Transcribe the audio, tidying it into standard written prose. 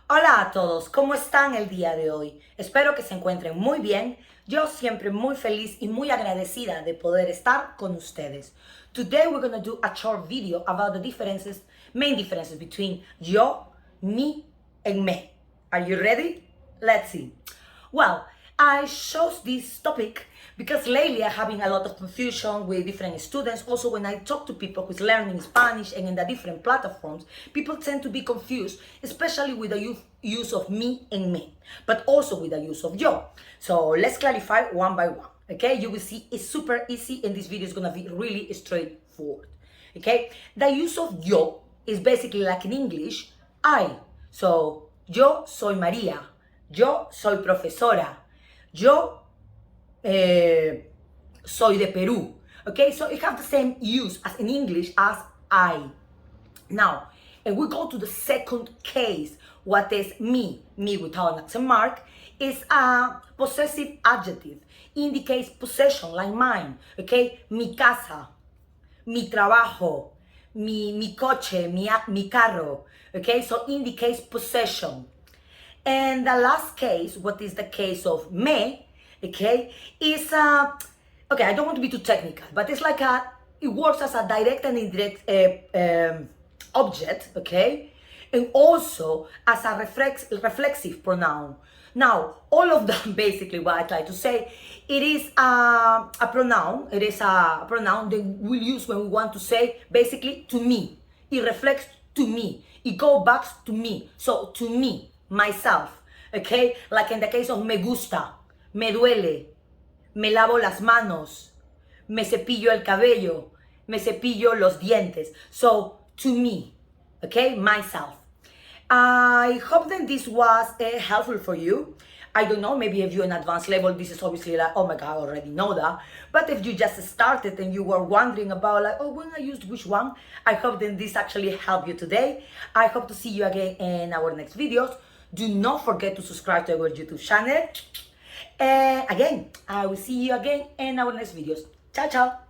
Hola a todos, ¿cómo están el día de hoy? Espero que se encuentren muy bien. Yo siempre muy feliz y muy agradecida de poder estar con ustedes. Today we're going to do a short video about the main differences between yo, me, and me. Are you ready? Let's see. Well, I chose this topic because lately I'm having a lot of confusion with different students. Also, when I talk to people who's learning Spanish and in the different platforms, people tend to be confused, especially with the use of me and me, but also with the use of yo. So let's clarify one by one. Okay, you will see it's super easy, and this video is gonna be really straightforward. Okay, the use of yo is basically like in English, I. So, yo soy María. Yo soy profesora. Yo soy de Perú. Okay, so it has the same use as in English as I. Now, if we go to the second case, what is me without an accent mark, is a possessive adjective, indicates possession like mine. Okay, mi casa, mi trabajo, mi coche, mi carro. Okay, so indicates possession. And the last case, what is the case of me, okay, is okay, I don't want to be too technical, but it's like it works as a direct and indirect object, okay, and also as a reflexive pronoun. Now, all of them, basically, what I try to say, it is a pronoun. It is a pronoun that we'll use when we want to say, basically, to me. It reflects to me. It goes back to me. So, to me, myself, okay? Like in the case of me gusta, me duele, me lavo las manos, me cepillo el cabello, me cepillo los dientes. So, to me, okay, myself. I hope that this was helpful for you. I don't know, maybe if you're in advanced level, this is obviously like, oh my God, I already know that. But if you just started and you were wondering about like, oh, when I used which one, I hope that this actually helped you today. I hope to see you again in our next videos. Do not forget to subscribe to our YouTube channel. Again, I will see you again in our next videos. Ciao, ciao.